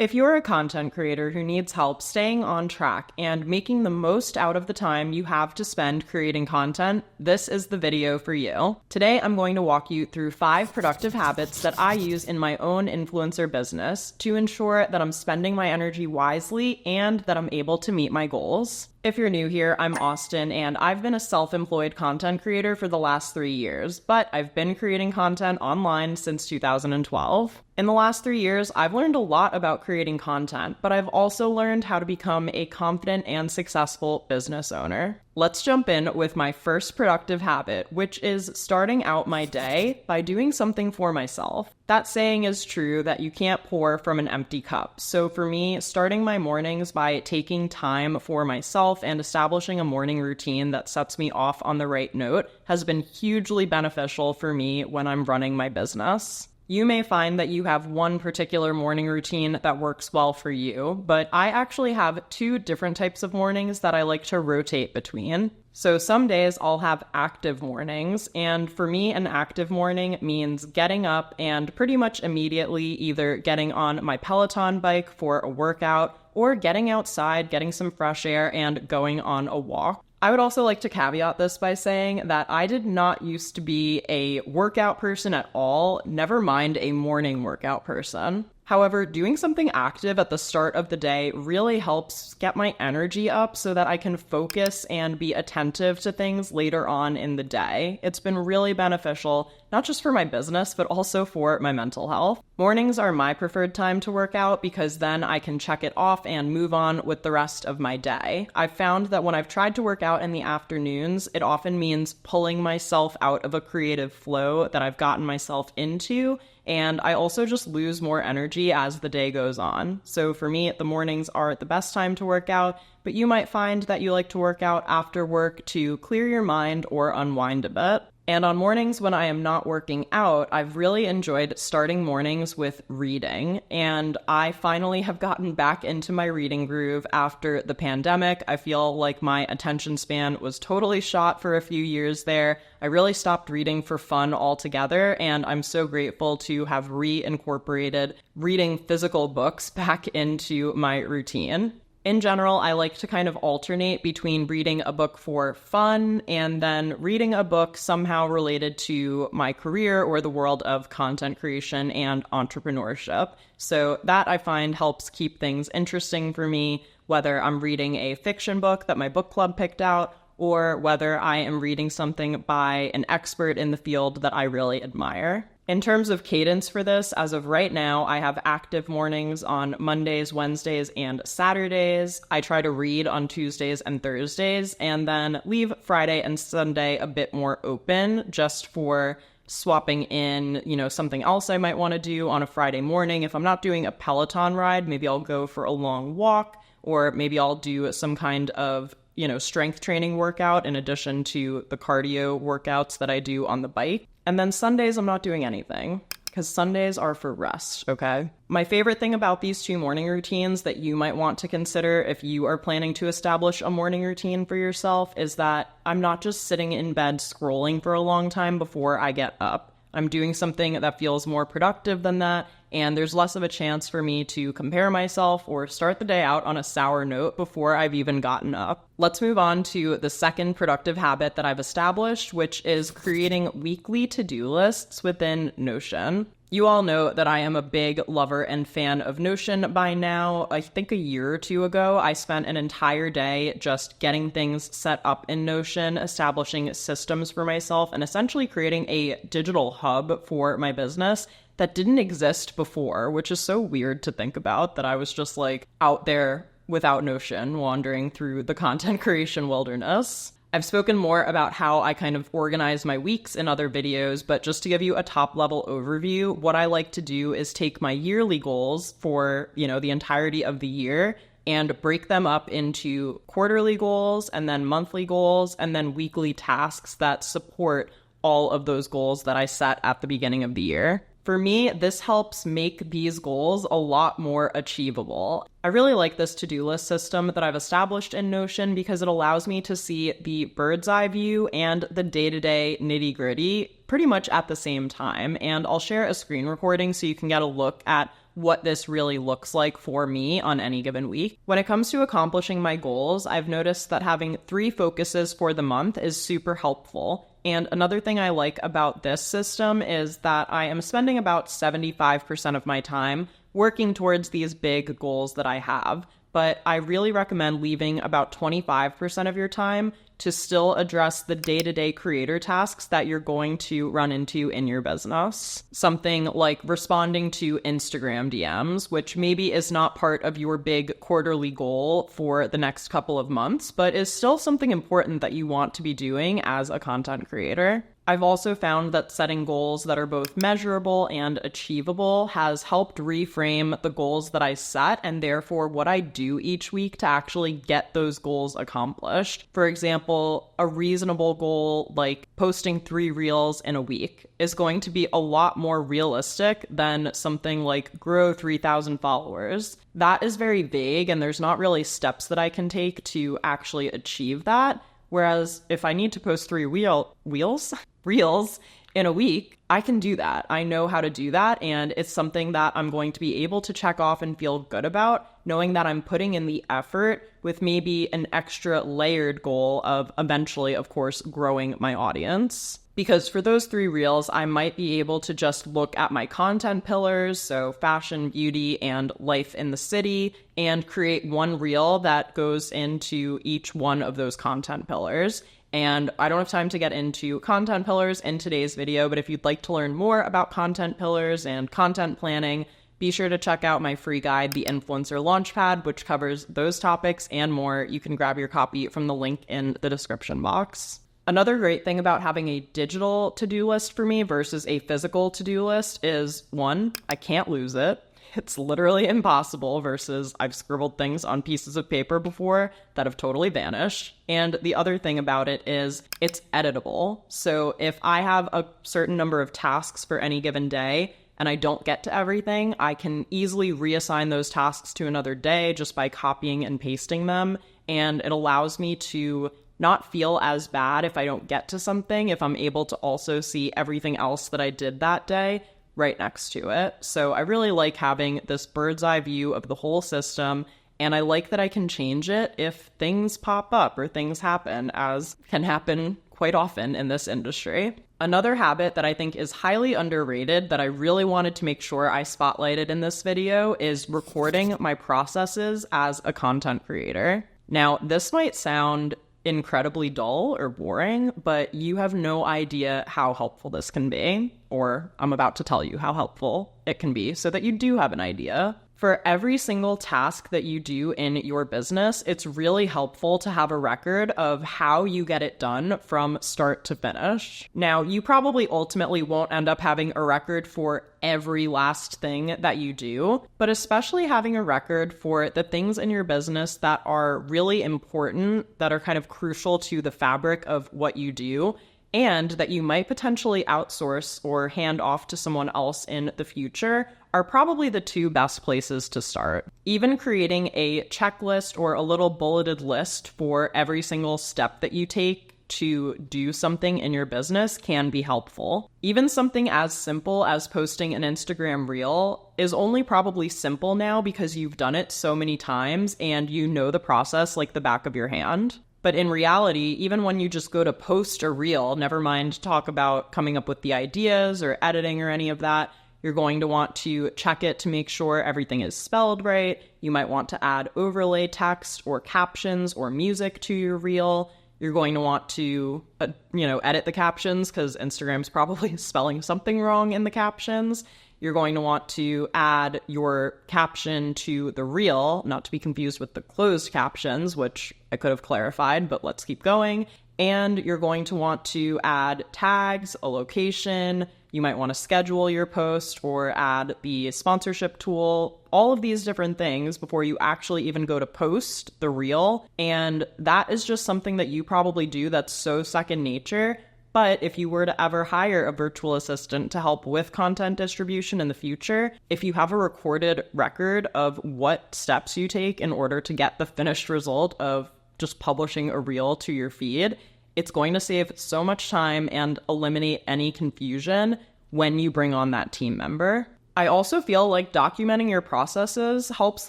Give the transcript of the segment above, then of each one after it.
If you're a content creator who needs help staying on track and making the most out of the time you have to spend creating content, this is the video for you. Today, I'm going to walk you through 5 productive habits that I use in my own influencer business to ensure that I'm spending my energy wisely and that I'm able to meet my goals. If you're new here, I'm Austen, and I've been a self-employed content creator for the last 3 years, but I've been creating content online since 2012. In the last 3 years, I've learned a lot about creating content, but I've also learned how to become a confident and successful business owner. Let's jump in with my first productive habit, which is starting out my day by doing something for myself. That saying is true that you can't pour from an empty cup. So for me, starting my mornings by taking time for myself and establishing a morning routine that sets me off on the right note has been hugely beneficial for me when I'm running my business. You may find that you have one particular morning routine that works well for you, but I actually have 2 different types of mornings that I like to rotate between. So some days I'll have active mornings, and for me, an active morning means getting up and pretty much immediately either getting on my Peloton bike for a workout or getting outside, getting some fresh air, and going on a walk. I would also like to caveat this by saying that I did not used to be a workout person at all, never mind a morning workout person. However, doing something active at the start of the day really helps get my energy up so that I can focus and be attentive to things later on in the day. It's been really beneficial, not just for my business, but also for my mental health. Mornings are my preferred time to work out because then I can check it off and move on with the rest of my day. I've found that when I've tried to work out in the afternoons, it often means pulling myself out of a creative flow that I've gotten myself into, and I also just lose more energy as the day goes on. So for me, the mornings are the best time to work out, but you might find that you like to work out after work to clear your mind or unwind a bit. And on mornings when I am not working out, I've really enjoyed starting mornings with reading, and I finally have gotten back into my reading groove after the pandemic. I feel like my attention span was totally shot for a few years there. I really stopped reading for fun altogether, and I'm so grateful to have reincorporated reading physical books back into my routine. In general, I like to kind of alternate between reading a book for fun and then reading a book somehow related to my career or the world of content creation and entrepreneurship. So that I find helps keep things interesting for me, whether I'm reading a fiction book that my book club picked out or whether I am reading something by an expert in the field that I really admire. In terms of cadence for this, as of right now, I have active mornings on Mondays, Wednesdays, and Saturdays. I try to read on Tuesdays and Thursdays, and then leave Friday and Sunday a bit more open just for swapping in, something else I might want to do on a Friday morning. If I'm not doing a Peloton ride, maybe I'll go for a long walk, or maybe I'll do some kind of strength training workout in addition to the cardio workouts that I do on the bike. And then Sundays, I'm not doing anything because Sundays are for rest, okay? My favorite thing about these 2 morning routines that you might want to consider if you are planning to establish a morning routine for yourself is that I'm not just sitting in bed scrolling for a long time before I get up. I'm doing something that feels more productive than that, and there's less of a chance for me to compare myself or start the day out on a sour note before I've even gotten up. Let's move on to the second productive habit that I've established, which is creating weekly to-do lists within Notion. You all know that I am a big lover and fan of Notion by now. I think a year or 2 ago, I spent an entire day just getting things set up in Notion, establishing systems for myself, and essentially creating a digital hub for my business that didn't exist before, which is so weird to think about that I was just out there without Notion, wandering through the content creation wilderness. I've spoken more about how I kind of organize my weeks in other videos, but just to give you a top-level overview, what I like to do is take my yearly goals for, the entirety of the year and break them up into quarterly goals and then monthly goals and then weekly tasks that support all of those goals that I set at the beginning of the year. For me, this helps make these goals a lot more achievable. I really like this to-do list system that I've established in Notion because it allows me to see the bird's eye view and the day-to-day nitty-gritty pretty much at the same time. And I'll share a screen recording so you can get a look at what this really looks like for me on any given week. When it comes to accomplishing my goals, I've noticed that having 3 focuses for the month is super helpful. And another thing I like about this system is that I am spending about 75% of my time working towards these big goals that I have. But I really recommend leaving about 25% of your time to still address the day-to-day creator tasks that you're going to run into in your business. Something like responding to Instagram DMs, which maybe is not part of your big quarterly goal for the next couple of months, but is still something important that you want to be doing as a content creator. I've also found that setting goals that are both measurable and achievable has helped reframe the goals that I set and therefore what I do each week to actually get those goals accomplished. For example, a reasonable goal like posting 3 reels in a week is going to be a lot more realistic than something like grow 3,000 followers. That is very vague and there's not really steps that I can take to actually achieve that. Whereas if I need to post 3 reels in a week, I can do that. I know how to do that, and it's something that I'm going to be able to check off and feel good about, knowing that I'm putting in the effort with maybe an extra layered goal of eventually, of course, growing my audience. Because for those 3 reels, I might be able to just look at my content pillars, so fashion, beauty, and life in the city, and create 1 reel that goes into each one of those content pillars. And I don't have time to get into content pillars in today's video, but if you'd like to learn more about content pillars and content planning, be sure to check out my free guide, The Influencer Launchpad, which covers those topics and more. You can grab your copy from the link in the description box. Another great thing about having a digital to-do list for me versus a physical to-do list is, 1, I can't lose it. It's literally impossible versus I've scribbled things on pieces of paper before that have totally vanished. And the other thing about it is it's editable. So if I have a certain number of tasks for any given day and I don't get to everything, I can easily reassign those tasks to another day just by copying and pasting them. And it allows me to not feel as bad if I don't get to something, if I'm able to also see everything else that I did that day right next to it. So I really like having this bird's eye view of the whole system, and I like that I can change it if things pop up or things happen, as can happen quite often in this industry. Another habit that I think is highly underrated that I really wanted to make sure I spotlighted in this video is recording my processes as a content creator. Now, this might sound incredibly dull or boring, but you have no idea how helpful this can be, or I'm about to tell you how helpful it can be so that you do have an idea. For every single task that you do in your business, it's really helpful to have a record of how you get it done from start to finish. Now, you probably ultimately won't end up having a record for every last thing that you do, but especially having a record for the things in your business that are really important, that are kind of crucial to the fabric of what you do, and that you might potentially outsource or hand off to someone else in the future are probably the 2 best places to start. Even creating a checklist or a little bulleted list for every single step that you take to do something in your business can be helpful. Even something as simple as posting an Instagram reel is only probably simple now because you've done it so many times and you know the process like the back of your hand. But in reality, even when you just go to post a reel, never mind talk about coming up with the ideas or editing or any of that, you're going to want to check it to make sure everything is spelled right. You might want to add overlay text or captions or music to your reel. You're going to want to, edit the captions because Instagram's probably spelling something wrong in the captions. You're going to want to add your caption to the reel, not to be confused with the closed captions, which I could have clarified, but let's keep going. And you're going to want to add tags, a location. You might want to schedule your post or add the sponsorship tool, all of these different things before you actually even go to post the reel. And that is just something that you probably do that's so second nature. But if you were to ever hire a virtual assistant to help with content distribution in the future, if you have a recorded record of what steps you take in order to get the finished result of just publishing a reel to your feed, it's going to save so much time and eliminate any confusion when you bring on that team member. I also feel like documenting your processes helps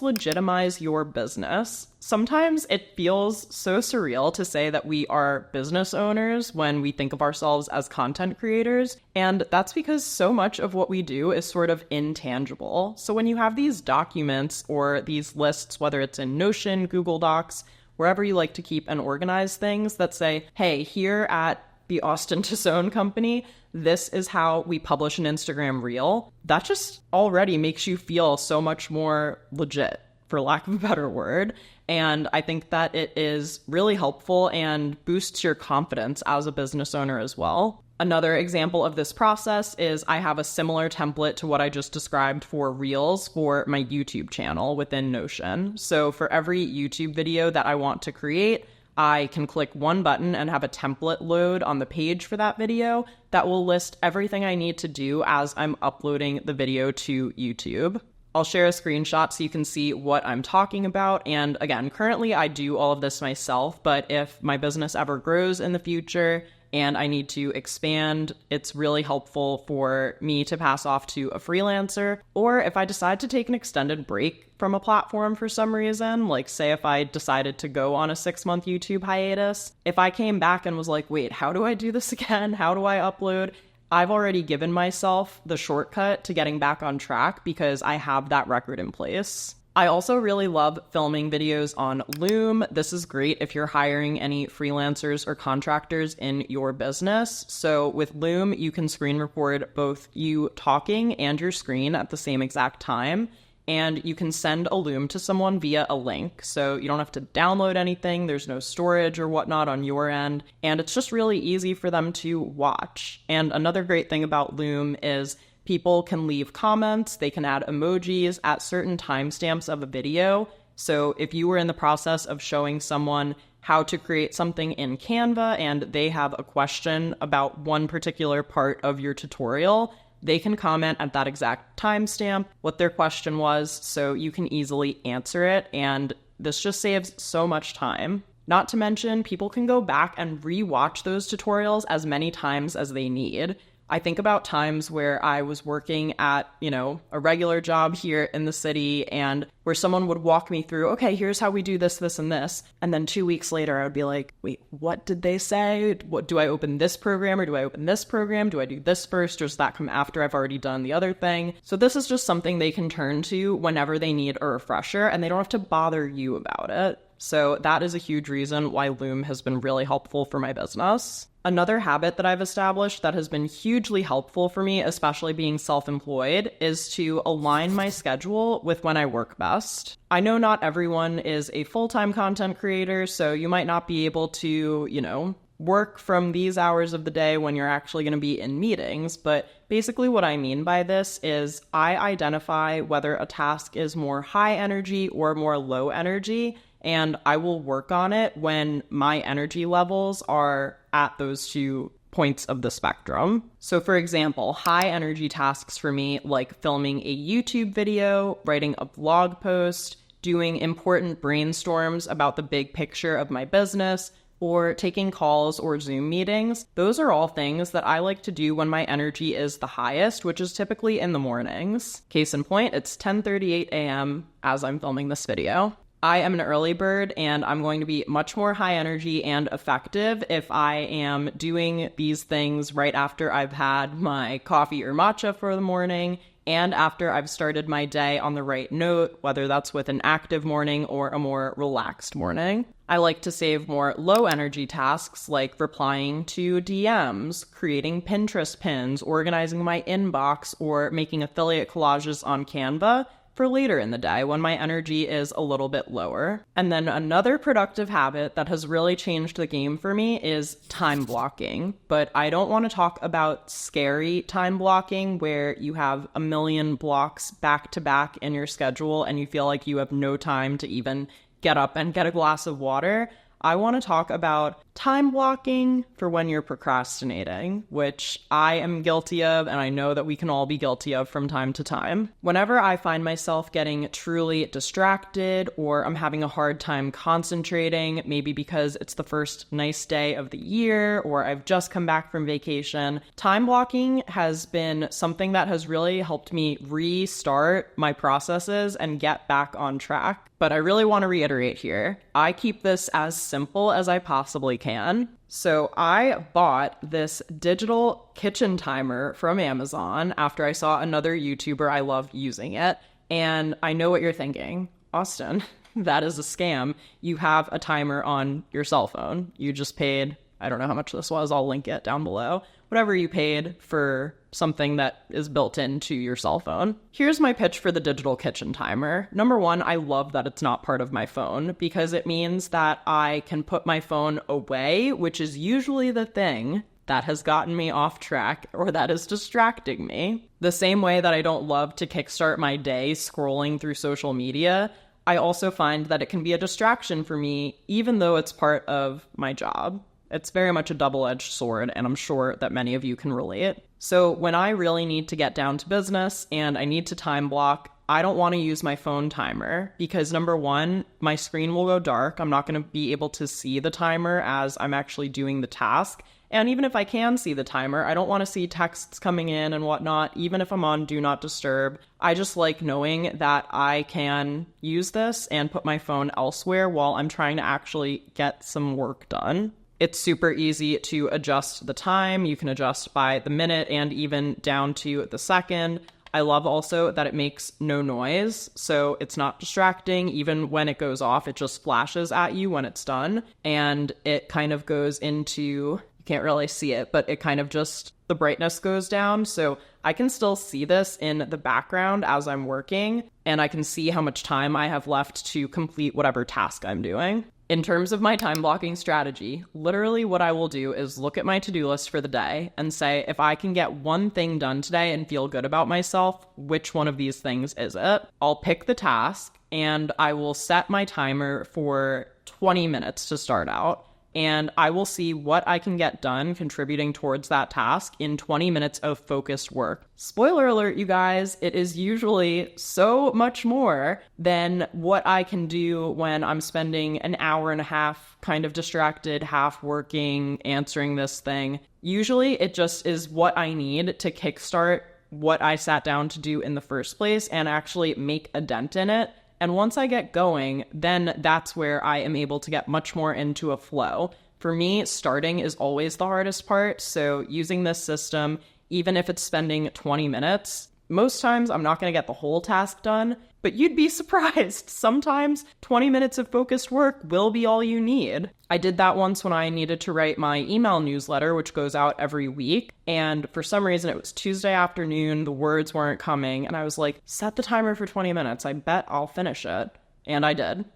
legitimize your business. Sometimes it feels so surreal to say that we are business owners when we think of ourselves as content creators, and that's because so much of what we do is sort of intangible. So when you have these documents or these lists, whether it's in Notion, Google Docs, wherever you like to keep and organize things that say, hey, here at the Austen Tosone company, this is how we publish an Instagram reel. That just already makes you feel so much more legit, for lack of a better word. And I think that it is really helpful and boosts your confidence as a business owner as well. Another example of this process is I have a similar template to what I just described for Reels for my YouTube channel within Notion. So for every YouTube video that I want to create, I can click one button and have a template load on the page for that video that will list everything I need to do as I'm uploading the video to YouTube. I'll share a screenshot so you can see what I'm talking about. And again, currently I do all of this myself, but if my business ever grows in the future and I need to expand, it's really helpful for me to pass off to a freelancer. Or if I decide to take an extended break from a platform for some reason, like say if I decided to go on a 6-month YouTube hiatus, if I came back and was like, wait, how do I do this again? How do I upload? I've already given myself the shortcut to getting back on track because I have that record in place. I also really love filming videos on Loom. This is great if you're hiring any freelancers or contractors in your business. So with Loom, you can screen record both you talking and your screen at the same exact time. And you can send a Loom to someone via a link. So you don't have to download anything. There's no storage or whatnot on your end. And it's just really easy for them to watch. And another great thing about Loom is people can leave comments, they can add emojis at certain timestamps of a video. So if you were in the process of showing someone how to create something in Canva and they have a question about one particular part of your tutorial, they can comment at that exact timestamp what their question was so you can easily answer it. And this just saves so much time. Not to mention, people can go back and re-watch those tutorials as many times as they need. I think about times where I was working at, a regular job here in the city and where someone would walk me through, okay, here's how we do this, this, and this. And then 2 weeks later, I would be like, wait, what did they say? What do I open this program or do I open this program? Do I do this first or does that come after I've already done the other thing? So this is just something they can turn to whenever they need a refresher and they don't have to bother you about it. So that is a huge reason why Loom has been really helpful for my business. Another habit that I've established that has been hugely helpful for me, especially being self-employed, is to align my schedule with when I work best. I know not everyone is a full-time content creator, so you might not be able to, work from these hours of the day when you're actually going to be in meetings. But basically what I mean by this is I identify whether a task is more high energy or more low energy, and I will work on it when my energy levels are at those 2 points of the spectrum. So for example, high energy tasks for me, like filming a YouTube video, writing a blog post, doing important brainstorms about the big picture of my business, or taking calls or Zoom meetings, those are all things that I like to do when my energy is the highest, which is typically in the mornings. Case in point, it's 10:38 a.m. as I'm filming this video. I am an early bird and I'm going to be much more high energy and effective if I am doing these things right after I've had my coffee or matcha for the morning and after I've started my day on the right note, whether that's with an active morning or a more relaxed morning. I like to save more low energy tasks like replying to DMs, creating Pinterest pins, organizing my inbox, or making affiliate collages on Canva for later in the day when my energy is a little bit lower. And then another productive habit that has really changed the game for me is time blocking. But I don't want to talk about scary time blocking where you have a million blocks back to back in your schedule and you feel like you have no time to even get up and get a glass of water. I want to talk about time blocking for when you're procrastinating, which I am guilty of, and I know that we can all be guilty of from time to time. Whenever I find myself getting truly distracted or I'm having a hard time concentrating, maybe because it's the first nice day of the year or I've just come back from vacation, time blocking has been something that has really helped me restart my processes and get back on track. But I really want to reiterate here, I keep this as simple as I possibly can. So I bought this digital kitchen timer from Amazon after I saw another YouTuber I love using it. And I know what you're thinking. Austen, that is a scam. You have a timer on your cell phone. You just paid, I don't know how much this was, I'll link it down below. Whatever you paid for something that is built into your cell phone. Here's my pitch for the digital kitchen timer. Number one, I love that it's not part of my phone because it means that I can put my phone away, which is usually the thing that has gotten me off track or that is distracting me. The same way that I don't love to kickstart my day scrolling through social media, I also find that it can be a distraction for me, even though it's part of my job. It's very much a double-edged sword, and I'm sure that many of you can relate. So when I really need to get down to business and I need to time block, I don't want to use my phone timer because number one, my screen will go dark. I'm not going to be able to see the timer as I'm actually doing the task. And even if I can see the timer, I don't want to see texts coming in and whatnot, even if I'm on Do Not Disturb. I just like knowing that I can use this and put my phone elsewhere while I'm trying to actually get some work done. It's super easy to adjust the time. You can adjust by the minute and even down to the second. I love also that it makes no noise, so it's not distracting. Even when it goes off, it just flashes at you when it's done. And it kind of goes into, you can't really see it, but it kind of just, the brightness goes down. So I can still see this in the background as I'm working, and I can see how much time I have left to complete whatever task I'm doing. In terms of my time blocking strategy, literally what I will do is look at my to-do list for the day and say, if I can get one thing done today and feel good about myself, which one of these things is it? I'll pick the task and I will set my timer for 20 minutes to start out. And I will see what I can get done contributing towards that task in 20 minutes of focused work. Spoiler alert, you guys, it is usually so much more than what I can do when I'm spending an hour and a half kind of distracted, half working, answering this thing. Usually it just is what I need to kickstart what I sat down to do in the first place and actually make a dent in it. And once I get going, then that's where I am able to get much more into a flow. For me, starting is always the hardest part. So using this system, even if it's spending 20 minutes, most times I'm not going to get the whole task done, but you'd be surprised. Sometimes 20 minutes of focused work will be all you need. I did that once when I needed to write my email newsletter, which goes out every week. And for some reason, it was Tuesday afternoon. The words weren't coming. And I was like, set the timer for 20 minutes. I bet I'll finish it. And I did.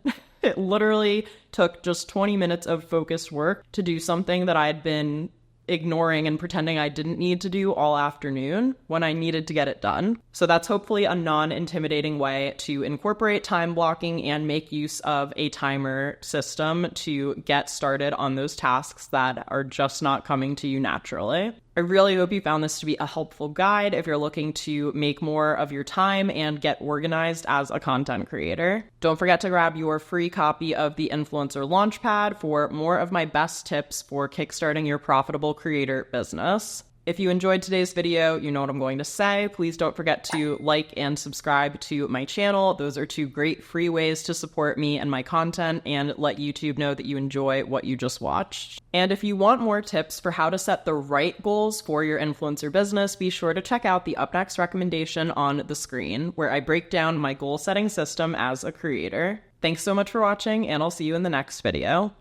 It literally took just 20 minutes of focused work to do something that I had been ignoring and pretending I didn't need to do all afternoon when I needed to get it done. So that's hopefully a non-intimidating way to incorporate time blocking and make use of a timer system to get started on those tasks that are just not coming to you naturally. I really hope you found this to be a helpful guide if you're looking to make more of your time and get organized as a content creator. Don't forget to grab your free copy of the Influencer Launchpad for more of my best tips for kickstarting your profitable creator business. If you enjoyed today's video, you know what I'm going to say. Please don't forget to like and subscribe to my channel. Those are two great free ways to support me and my content and let YouTube know that you enjoy what you just watched. And if you want more tips for how to set the right goals for your influencer business, be sure to check out the up next recommendation on the screen, where I break down my goal setting system as a creator. Thanks so much for watching, and I'll see you in the next video.